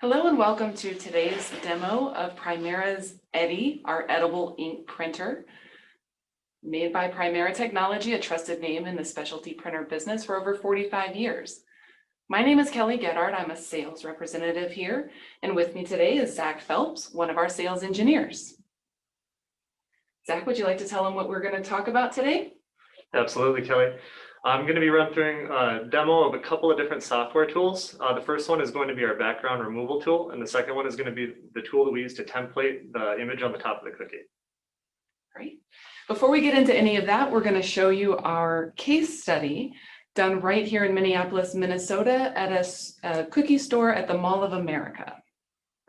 Hello and welcome to today's demo of Primera's Eddy, our edible ink printer. Made by Primera Technology, a trusted name in the specialty printer business for over 45 years. My name is Kelly Gedard. I'm a sales representative here, and with me today is Zach Phelps, one of our sales engineers. Zach, would you like to tell them what we're going to talk about today? Absolutely, Kelly. I'm going to be running through a demo of a couple of different software tools. The first one is going to be our background removal tool, and the second one is going to be the tool that we use to template the image on the top of the cookie. Great. Before we get into any of that, we're going to show you our case study done right here in Minneapolis, Minnesota at a cookie store at the Mall of America.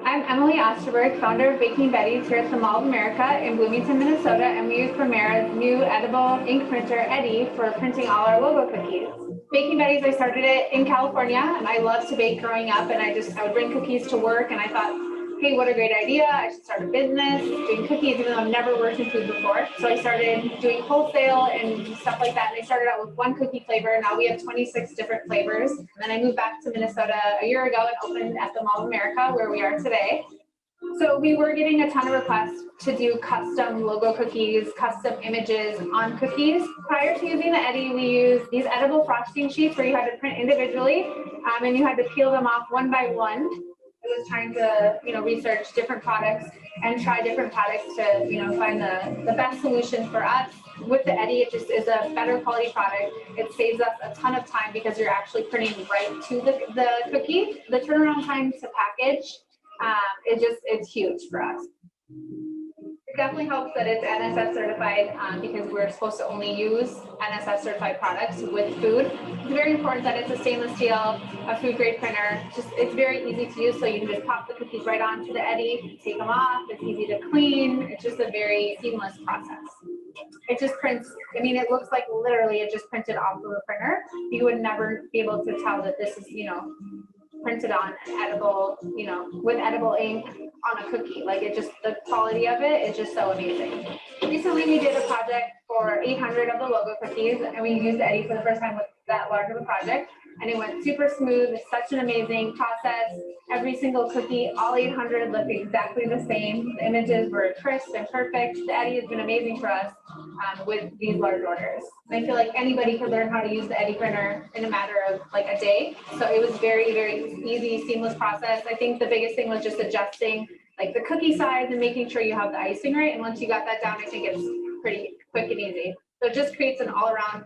I'm Emily Osterberg, founder of Baking Betty's here at the Mall of America in Bloomington, Minnesota, and we use Primera's new edible ink printer, Eddy, for printing all our logo cookies. Baking Betty's, I started it in California, and I loved to bake growing up, and I would bring cookies to work, and I thought, hey, what a great idea. I should start a business doing cookies, even though I've never worked in food before. So I started doing wholesale and stuff like that. And I started out with one cookie flavor. Now we have 26 different flavors. And then I moved back to Minnesota a year ago and opened at the Mall of America, where we are today. So we were getting a ton of requests to do custom logo cookies, custom images on cookies. Prior to using the Eddy, we used these edible frosting sheets where you had to print individually, and you had to peel them off one by one. I was trying to, research different products and try different products to, find the best solution for us. With the Eddy, it just is a better quality product. It saves us a ton of time because you're actually printing right to the cookie. The turnaround time to package, it's huge for us. It definitely helps that it's NSF certified because we're supposed to only use NSF certified products with food. It's very important that it's a stainless steel, a food grade printer. It's very easy to use, so you can just pop the cookies right onto the Eddy, take them off. It's easy to clean. It's just a very seamless process. It just prints, it looks like literally it just printed off of a printer. You would never be able to tell that this is, printed on edible, with edible ink on a cookie. The quality of it is just so amazing. Recently we did a project for 800 of the logo cookies, and we used Eddy for the first time with that large of a project, and it went super smooth. It's such an amazing process. Every single cookie, all 800 look exactly the same. The images were crisp and perfect. The Eddy has been amazing for us with these large orders. I feel like anybody could learn how to use the Eddy printer in a matter of a day. So it was very, very easy, seamless process. I think the biggest thing was just adjusting the cookie size and making sure you have the icing right. And once you got that down, I think it's pretty quick and easy. So it just creates an all-around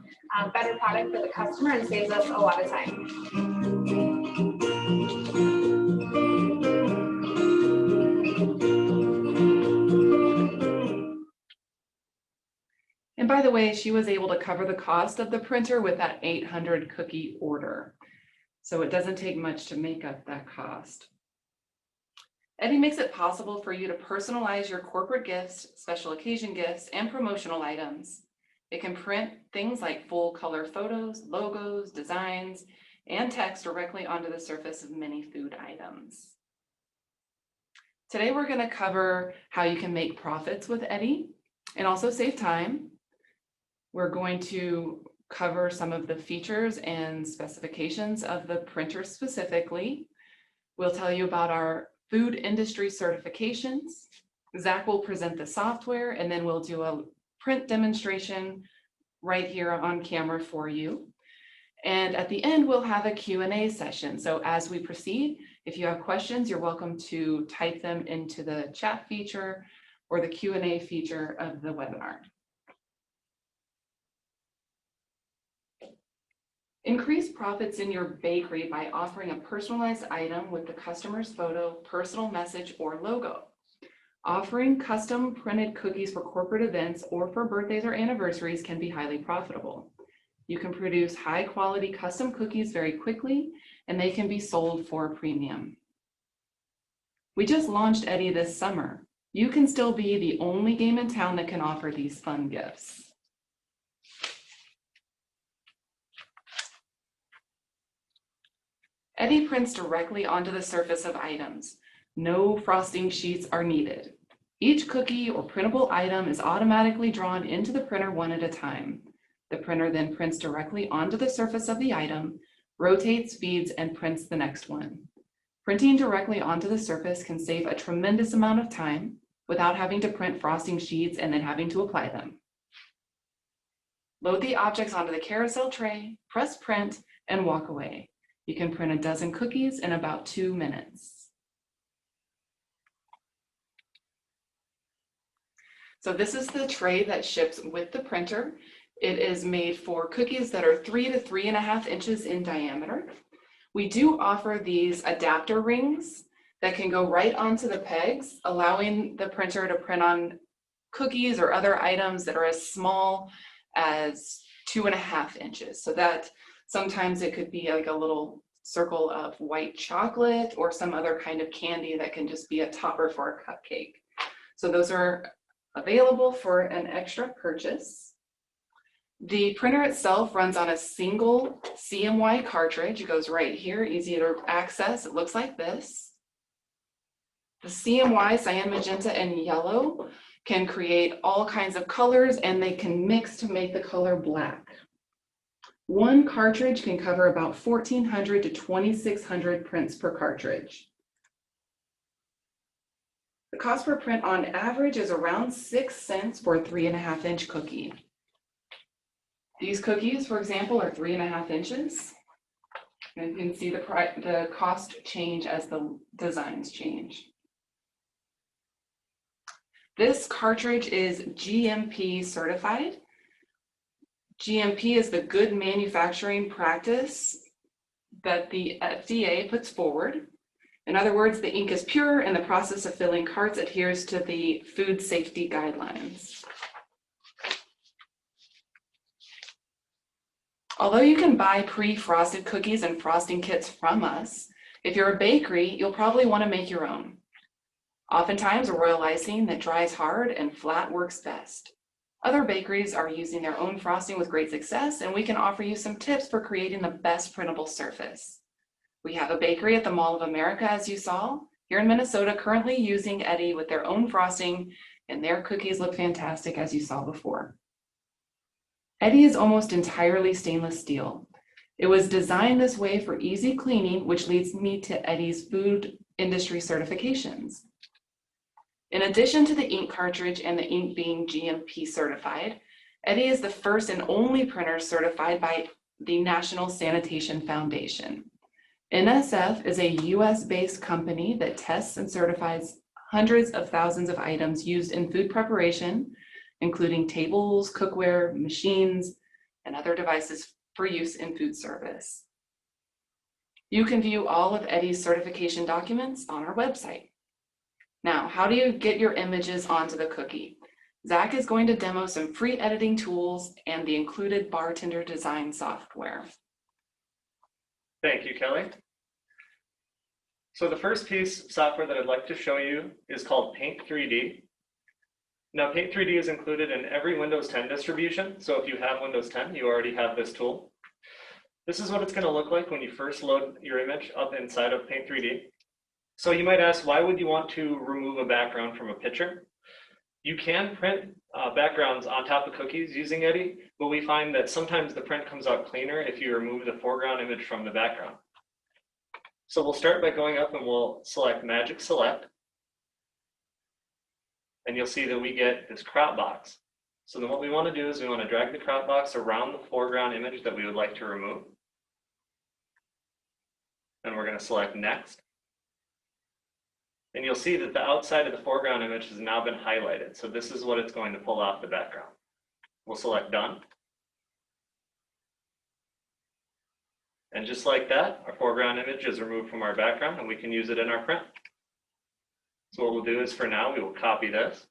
better product for the customer and saves us a lot of time. And by the way, she was able to cover the cost of the printer with that 800 cookie order. So it doesn't take much to make up that cost. Eddy makes it possible for you to personalize your corporate gifts, special occasion gifts, and promotional items. It can print things like full color photos, logos, designs, and text directly onto the surface of many food items. Today, we're going to cover how you can make profits with Eddy and also save time. We're going to cover some of the features and specifications of the printer specifically. We'll tell you about our food industry certifications. Zach will present the software, and then we'll do a print demonstration right here on camera for you. And at the end, we'll have a Q&A session. So as we proceed, if you have questions, you're welcome to type them into the chat feature or the Q&A feature of the webinar. Increase profits in your bakery by offering a personalized item with the customer's photo, personal message, or logo. Offering custom printed cookies for corporate events or for birthdays or anniversaries can be highly profitable. You can produce high quality custom cookies very quickly, and they can be sold for a premium. We just launched Eddy this summer. You can still be the only game in town that can offer these fun gifts. Eddy prints directly onto the surface of items. No frosting sheets are needed. Each cookie or printable item is automatically drawn into the printer one at a time. The printer then prints directly onto the surface of the item, rotates, feeds, and prints the next one. Printing directly onto the surface can save a tremendous amount of time without having to print frosting sheets and then having to apply them. Load the objects onto the carousel tray, press print, and walk away. You can print a dozen cookies in about 2 minutes. So this is the tray that ships with the printer. It is made for cookies that are 3 to 3.5 inches in diameter. We do offer these adapter rings that can go right onto the pegs, allowing the printer to print on cookies or other items that are as small as 2.5 inches. So that sometimes it could be like a little circle of white chocolate or some other kind of candy that can just be a topper for a cupcake. So those are available for an extra purchase. The printer itself runs on a single CMY cartridge. It goes right here, easy to access. It looks like this. The CMY, cyan, magenta, and yellow can create all kinds of colors, and they can mix to make the color black. One cartridge can cover about 1,400 to 2,600 prints per cartridge. The cost per print on average is around 6 cents for a 3.5 inch cookie. These cookies, for example, are 3.5 inches. And you can see the cost change as the designs change. This cartridge is GMP certified. GMP is the good manufacturing practice that the FDA puts forward. In other words, the ink is pure and the process of filling carts adheres to the food safety guidelines. Although you can buy pre-frosted cookies and frosting kits from us, if you're a bakery, you'll probably want to make your own. Oftentimes, a royal icing that dries hard and flat works best. Other bakeries are using their own frosting with great success, and we can offer you some tips for creating the best printable surface. We have a bakery at the Mall of America, as you saw, here in Minnesota, currently using Eddie with their own frosting, and their cookies look fantastic, as you saw before. Eddie is almost entirely stainless steel. It was designed this way for easy cleaning, which leads me to Eddie's food industry certifications. In addition to the ink cartridge and the ink being GMP certified, Eddie is the first and only printer certified by the National Sanitation Foundation. NSF is a US-based company that tests and certifies hundreds of thousands of items used in food preparation, including tables, cookware, machines, and other devices for use in food service. You can view all of Eddie's certification documents on our website. Now, how do you get your images onto the cookie? Zach is going to demo some free editing tools and the included bartender design software. Thank you, Kelly. So the first piece of software that I'd like to show you is called Paint 3D. Now, Paint 3D is included in every Windows 10 distribution. So if you have Windows 10, you already have this tool. This is what it's going to look like when you first load your image up inside of Paint 3D. So you might ask, why would you want to remove a background from a picture? You can print backgrounds on top of cookies using Eddie, but we find that sometimes the print comes out cleaner if you remove the foreground image from the background. So we'll start by going up and we'll select Magic Select. And you'll see that we get this crop box. So then what we want to do is we want to drag the crop box around the foreground image that we would like to remove. And we're going to select Next. And you'll see that the outside of the foreground image has now been highlighted. So this is what it's going to pull off the background. We'll select Done. And just like that, our foreground image is removed from our background and we can use it in our print. So what we'll do is for now, we will copy this.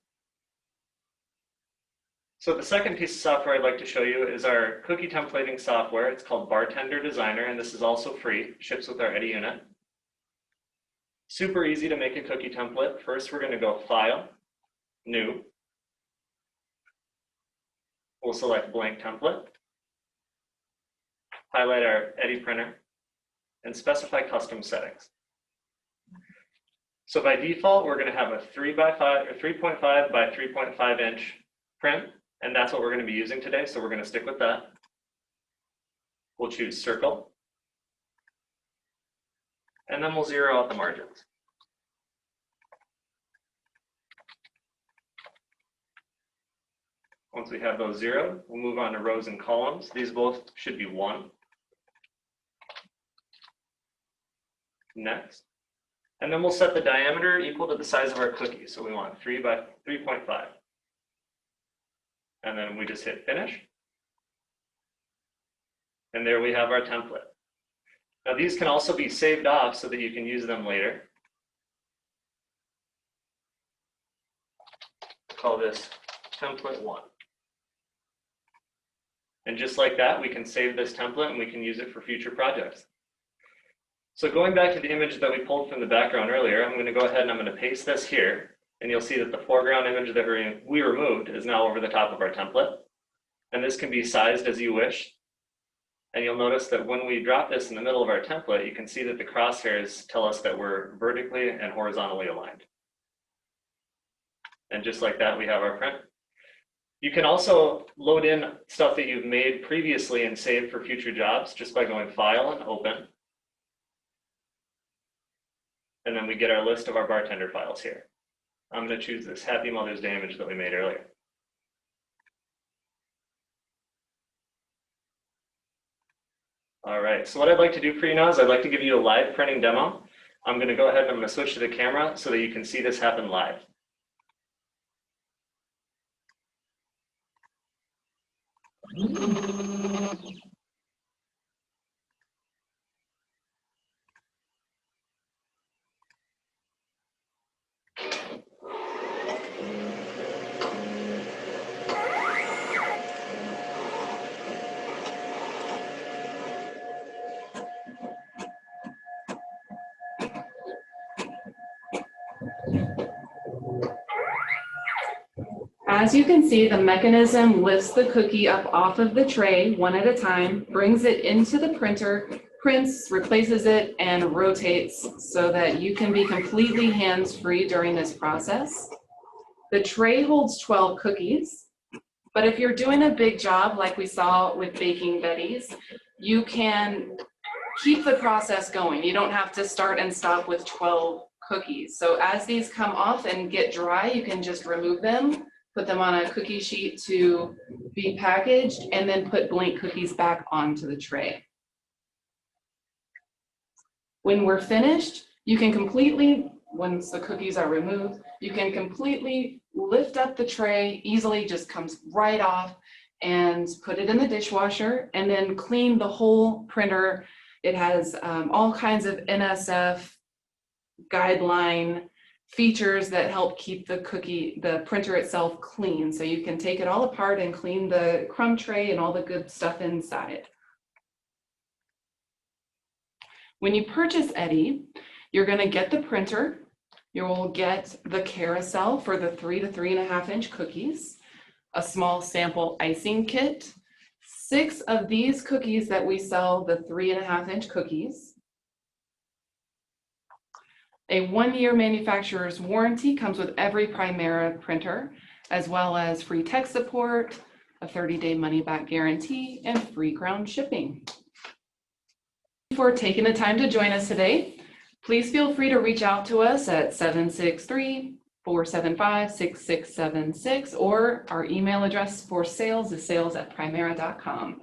So the second piece of software I'd like to show you is our cookie templating software. It's called Bartender Designer, and this is also free, ships with our Eddie unit. Super easy to make a cookie template. First, we're going to go File, New. We'll select Blank Template. Highlight our Eddie printer and specify custom settings. So by default, we're going to have a 3.5 by 3.5 inch print, and that's what we're going to be using today. So we're going to stick with that. We'll choose Circle. and then we'll zero out the margins. Once we have those zeroed, we'll move on to rows and columns. These both should be 1. Next. And then we'll set the diameter equal to the size of our cookie. So we want 3 by 3.5. And then we just hit finish. And there we have our template. Now these can also be saved off so that you can use them later. Call this template 1. And just like that, we can save this template and we can use it for future projects. So going back to the image that we pulled from the background earlier, I'm going to go ahead and I'm going to paste this here. And you'll see that the foreground image that we removed is now over the top of our template. And this can be sized as you wish. And you'll notice that when we drop this in the middle of our template, you can see that the crosshairs tell us that we're vertically and horizontally aligned. And just like that, we have our print. You can also load in stuff that you've made previously and saved for future jobs just by going File and Open. And then we get our list of our bartender files here. I'm going to choose this Happy Mother's Day image that we made earlier. All right, so what I'd like to do for you now is I'd like to give you a live printing demo. I'm going to go ahead and I'm going to switch to the camera so that you can see this happen live. As you can see, the mechanism lifts the cookie up off of the tray one at a time, brings it into the printer, prints, replaces it, and rotates so that you can be completely hands-free during this process. The tray holds 12 cookies, but if you're doing a big job like we saw with Baking Betty's, you can keep the process going. You don't have to start and stop with 12 cookies. So as these come off and get dry, you can just remove them, put them on a cookie sheet to be packaged, and then put blank cookies back onto the tray. When we're finished, you can completely, once the cookies are removed, you can completely lift up the tray, easily just comes right off, and put it in the dishwasher, and then clean the whole printer. It has all kinds of NSF guideline features that help keep the printer itself clean. So you can take it all apart and clean the crumb tray and all the good stuff inside. When you purchase Eddy, you're going to get the printer. You will get the carousel for the 3 to 3.5 inch cookies, a small sample icing kit, 6 of these cookies that we sell, the 3.5 inch cookies. A 1-year manufacturer's warranty comes with every Primera printer, as well as free tech support, a 30-day money-back guarantee, and free ground shipping. Thank you for taking the time to join us today. Please feel free to reach out to us at 763-475-6676, or our email address for sales is sales@primera.com.